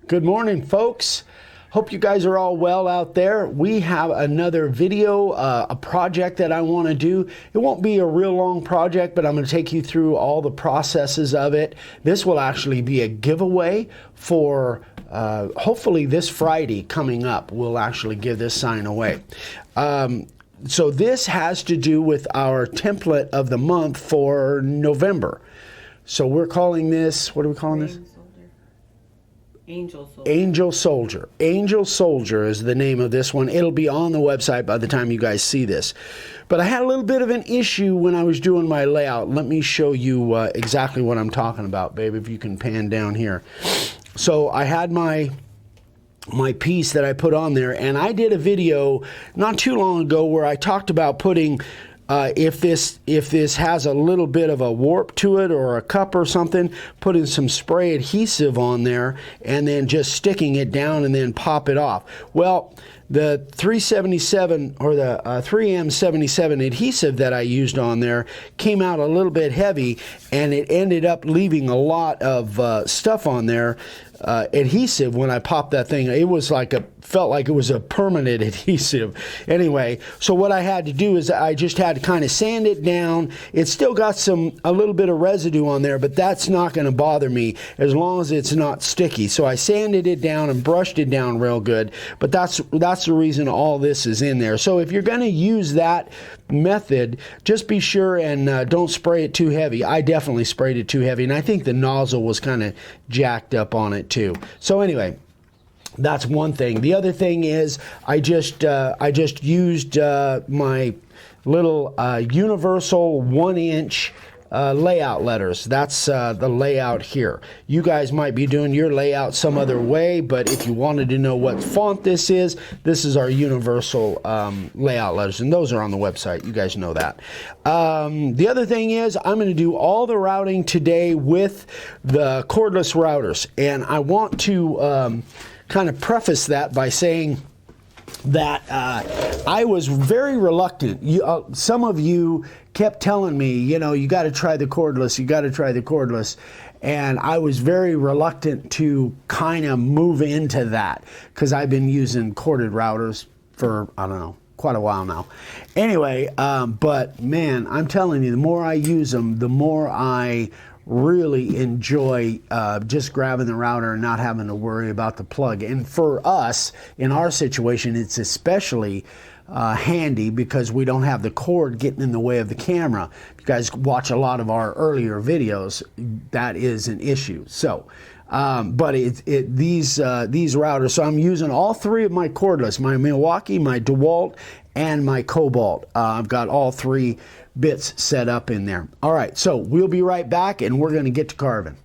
Good morning, folks. Hope you guys are all well out there. We have another video, a project that I want to do. It won't be a real long project, but I'm going to take you through all the processes of it. This will actually be a giveaway for hopefully this Friday coming up. We'll actually give this sign away. So this has to do with our template of the month for November. So we're calling this, what are we calling this? Angel Soldier. Angel Soldier. Angel Soldier is the name of this one. It'll be on the website by the time you guys see this. But I had a little bit of an issue when I was doing my layout. Let me show you exactly what I'm talking about, babe, if you can pan down here. So I had my piece that I put on there, and I did a video not too long ago where I talked about putting if this has a little bit of a warp to it or a cup or something, putting some spray adhesive on there and then just sticking it down and then pop it off. Well, the 377 or the 3M77 adhesive that I used on there came out a little bit heavy, and it ended up leaving a lot of stuff on there. Adhesive when I popped that thing. It was like felt like it was a permanent adhesive. Anyway, so what I had to do is I just had to kind of sand it down. It's still got a little bit of residue on there, but that's not going to bother me as long as it's not sticky. So I sanded it down and brushed it down real good, but that's the reason all this is in there. So if you're going to use that method, just be sure and don't spray it too heavy. I definitely sprayed it too heavy, and I think the nozzle was kind of jacked up on it too. So anyway, that's one thing. The other thing is I just used my little universal 1-inch layout letters. That's the layout here. You guys might be doing your layout some other way, but if you wanted to know what font this is our universal layout letters, and those are on the website. You guys know that. The other thing is I'm going to do all the routing today with the cordless routers, and I want to kind of preface that by saying that I was very reluctant. Some of you kept telling me, you know, you got to try the cordless, you got to try the cordless. And I was very reluctant to kind of move into that because I've been using corded routers for, I don't know, quite a while now. Anyway, but man, I'm telling you, the more I use them, the more I really enjoy just grabbing the router and not having to worry about the plug. And for us, in our situation, it's especially handy because we don't have the cord getting in the way of the camera. If you guys watch a lot of our earlier videos, that is an issue. So, but these routers, so I'm using all three of my cordless, my Milwaukee, my DeWalt, and my Cobalt. I've got all three bits set up in there. All right, so we'll be right back, and we're going to get to carving.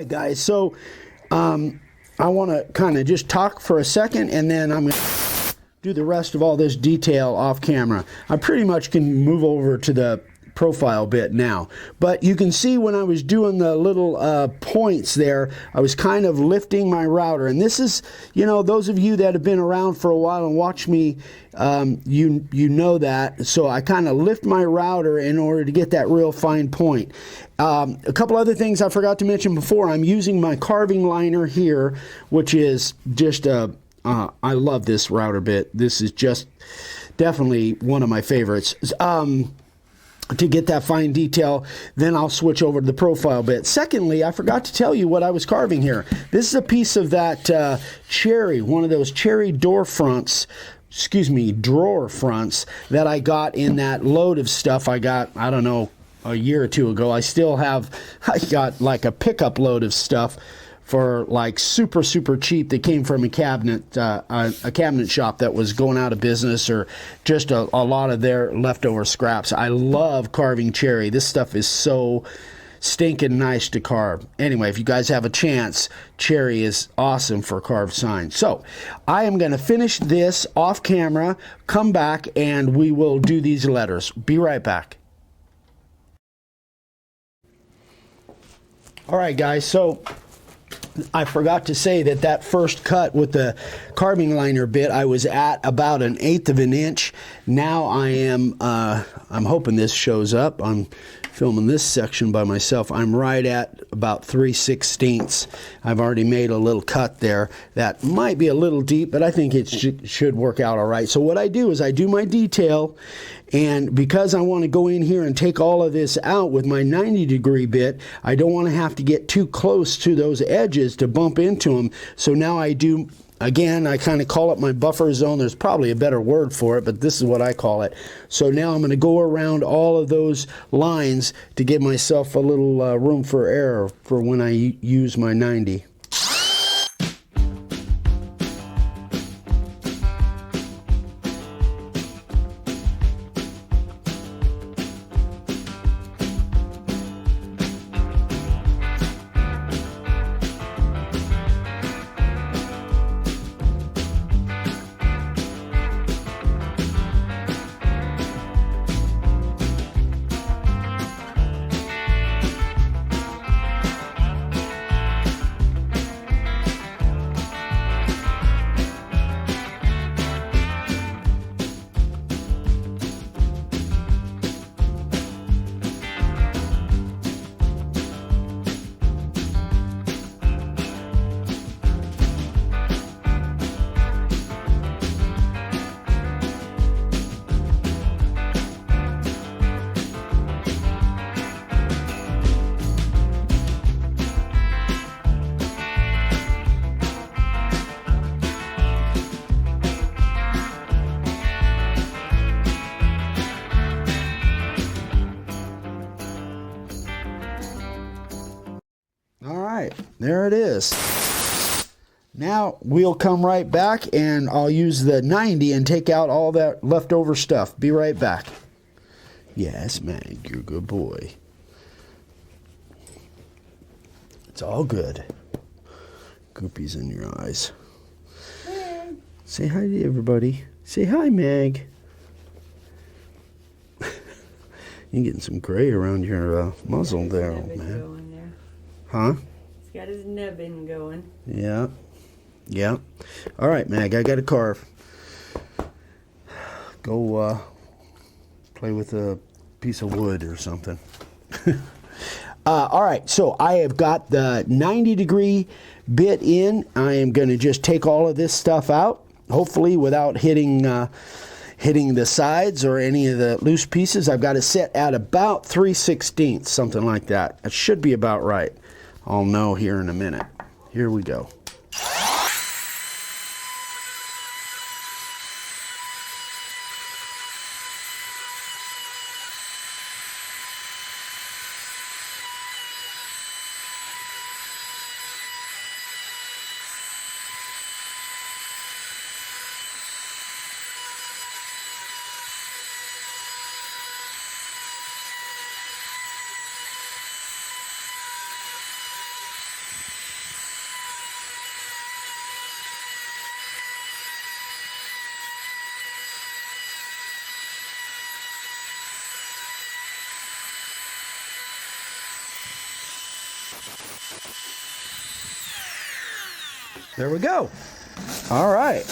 guys, so I want to kind of just talk for a second, and then I'm going to do the rest of all this detail off camera. I pretty much can move over to the profile bit now, but you can see when I was doing the little points there, I was kind of lifting my router, and this is, you know, those of you that have been around for a while and watch me, you know that. So I kind of lift my router in order to get that real fine point. A couple other things I forgot to mention before. I'm using my carving liner here, which is just I love this router bit. This is just definitely one of my favorites. To get that fine detail, then I'll switch over to the profile bit. Secondly, I forgot to tell you what I was carving here. This is a piece of that cherry, one of those cherry drawer fronts that I got in that load of stuff I got, I don't know, a year or two ago. I got like a pickup load of stuff for like super cheap that came from a cabinet shop that was going out of business, or just a lot of their leftover scraps. I love carving cherry. This stuff is so stinking nice to carve. Anyway, if you guys have a chance, cherry is awesome for carved signs. So I am going to finish this off camera, come back, and we will do these letters. Be right back. All right, guys, so I forgot to say that first cut with the carving liner bit, I was at about 1/8 of an inch. Now I am, I'm hoping this shows up. I'm filming this section by myself. I'm right at about 3/16. I've already made a little cut there. That might be a little deep, but I think it should work out all right. So what I do is I do my detail, and because I want to go in here and take all of this out with my 90-degree bit, I don't want to have to get too close to those edges to bump into them. So now I do, again, I kind of call it my buffer zone. There's probably a better word for it, but this is what I call it. So now I'm going to go around all of those lines to give myself a little room for error for when I use my 90. There it is. Now we'll come right back and I'll use the 90 and take out all that leftover stuff. Be right back. Yes, Mag, you're a good boy. It's all good. Goopies in your eyes. Hey. Say hi to everybody. Say hi, Mag. You're getting some gray around your muzzle there, old man. Huh? He's got his nubbin going. Yeah. Yeah. All right, Mag, I got a carve. Go play with a piece of wood or something. All right, so I have got the 90-degree bit in. I am going to just take all of this stuff out, hopefully without hitting the sides or any of the loose pieces. I've got it set at about 3/16, something like that. It should be about right. I'll know here in a minute. Here we go. There we go. All right.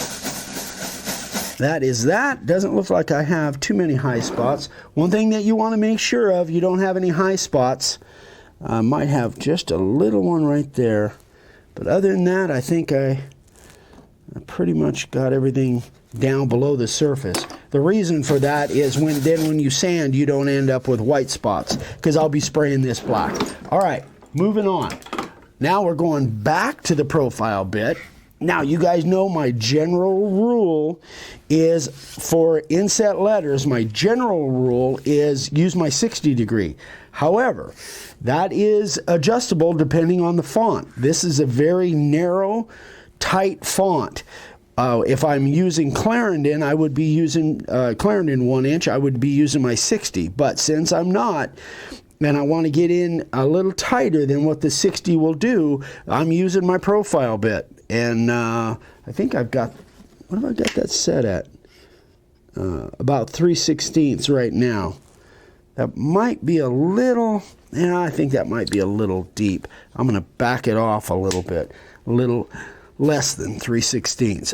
That is that. Doesn't look like I have too many high spots. One thing that you want to make sure of, you don't have any high spots. I might have just a little one right there. But other than that, I think I pretty much got everything down below the surface. The reason for that is when you sand, you don't end up with white spots, because I'll be spraying this black. All right, moving on. Now we're going back to the profile bit. Now, you guys know my general rule is for inset letters, my general rule is use my 60 degree. However, that is adjustable depending on the font. This is a very narrow, tight font. If I'm using Clarendon, I would be using Clarendon 1 inch, I would be using my 60. But since I'm not, and I want to get in a little tighter than what the 60 will do, I'm using my profile bit. And I think I've got, what have I got that set at? About 3/16 right now. That might be a little, I think that might be a little deep. I'm going to back it off a little bit, a little less than 3/16.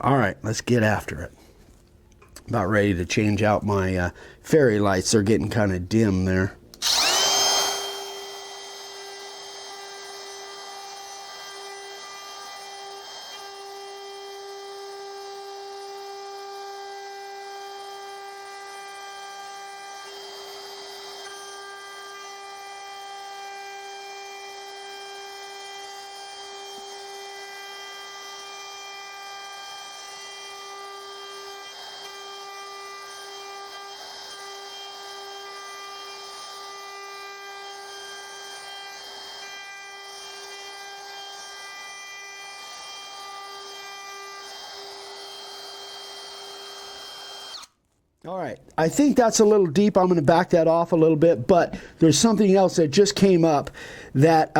All right, let's get after it. About ready to change out my fairy lights. They're getting kind of dim there. All right, I think that's a little deep. I'm going to back that off a little bit, but there's something else that just came up that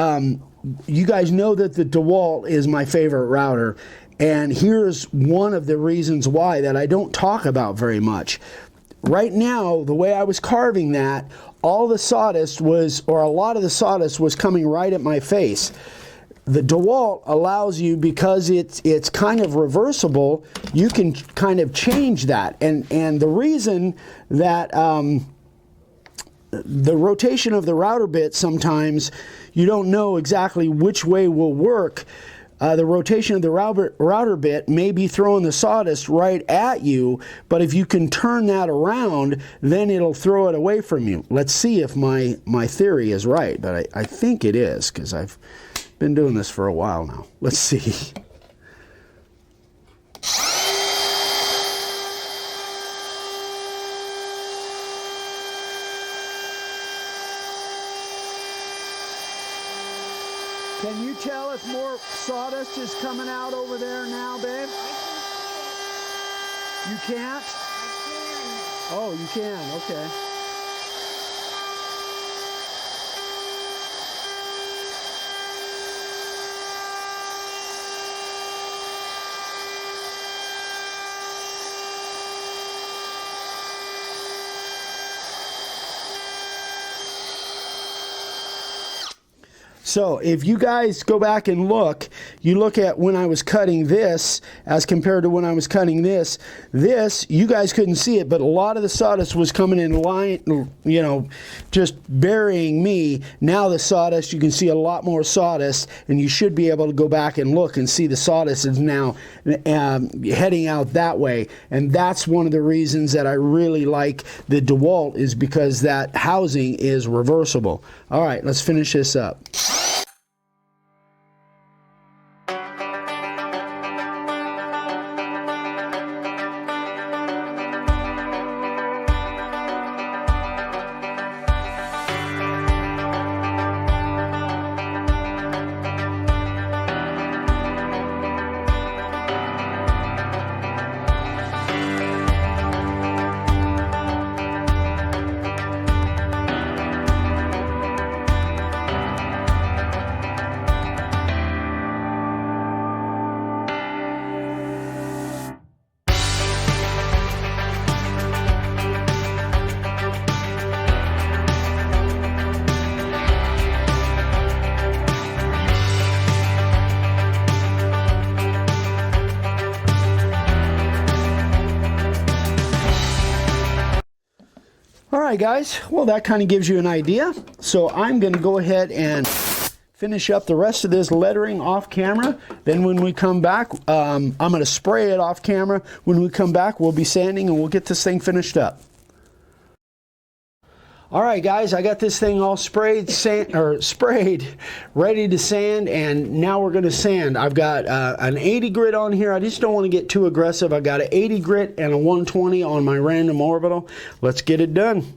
you guys know that the DeWalt is my favorite router, and here's one of the reasons why that I don't talk about very much. Right now, the way I was carving that, all the sawdust was, or a lot of the sawdust was coming right at my face. The DeWalt allows you, because it's kind of reversible, you can kind of change that. And the reason that the rotation of the router bit, sometimes you don't know exactly which way will work. The rotation of the router bit may be throwing the sawdust right at you, but if you can turn that around, then it'll throw it away from you. Let's see if my theory is right, but I think it is, because I've been doing this for a while now. Let's see. Can you tell if more sawdust is coming out over there now, babe? You can't? Oh, you can. Okay. So if you guys go back and look, you look at when I was cutting this as compared to when I was cutting this, you guys couldn't see it, but a lot of the sawdust was coming in line, you know, just burying me. Now the sawdust, you can see a lot more sawdust, and you should be able to go back and look and see the sawdust is now heading out that way. And that's one of the reasons that I really like the DeWalt, is because that housing is reversible. All right, let's finish this up. right, guys. Well, that kind of gives you an idea. So I'm going to go ahead and finish up the rest of this lettering off camera. Then when we come back, I'm going to spray it off camera. When we come back, we'll be sanding and we'll get this thing finished up. All right, guys, I got this thing all sprayed, ready to sand, and now we're going to sand. I've got an 80 grit on here. I just don't want to get too aggressive. I got an 80 grit and a 120 on my random orbital. Let's get it done.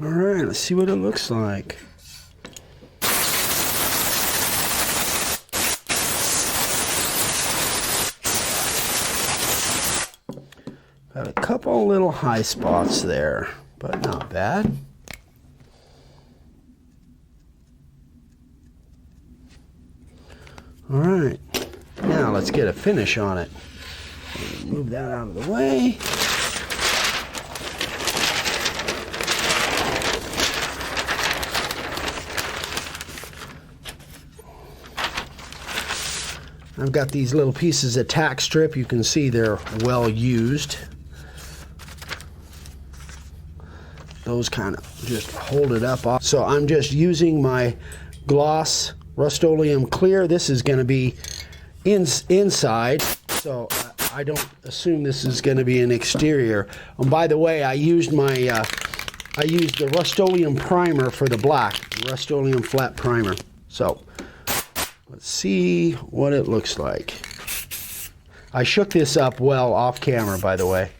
All right, let's see what it looks like. Got a couple little high spots there, but not bad. All right, now let's get a finish on it. Move that out of the way. I've got these little pieces of tack strip. You can see they're well used. Those kind of just hold it up. So I'm just using my gloss Rust-Oleum clear. This is going to be inside, so I don't assume this is going to be an exterior. And by the way, I used the Rust-Oleum primer for the black, Rust-Oleum flat primer. So let's see what it looks like. I shook this up well off camera, by the way.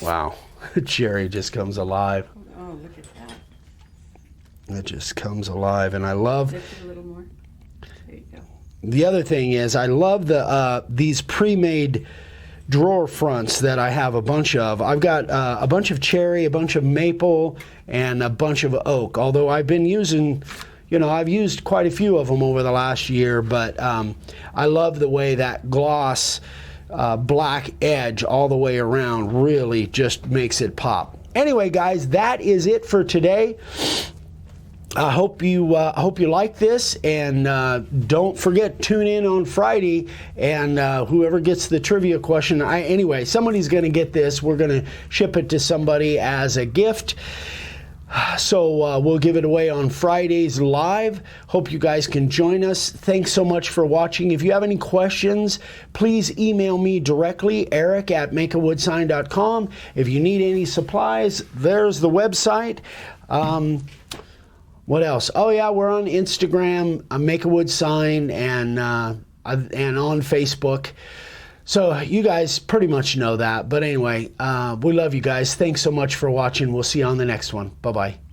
Wow, Jerry just comes alive. Oh, look at that. It just comes alive, and I love. Lift it a little more. There you go. The other thing is, I love these pre-made drawer fronts that I have a bunch of. I've got a bunch of cherry, a bunch of maple, and a bunch of oak. Although I've been using, I've used quite a few of them over the last year, but I love the way that gloss black edge all the way around really just makes it pop. Anyway, guys, that is it for today. I hope you like this, and don't forget, tune in on Friday, and whoever gets the trivia question, anyway, somebody's going to get this. We're going to ship it to somebody as a gift. So we'll give it away on Fridays live. Hope you guys can join us. Thanks so much for watching. If you have any questions, please email me directly, eric@makeawoodsign.com. If you need any supplies, there's the website. What else? Oh yeah, we're on Instagram, Make a Wood Sign, and and on Facebook. So you guys pretty much know that. But anyway, we love you guys. Thanks so much for watching. We'll see you on the next one. Bye-bye.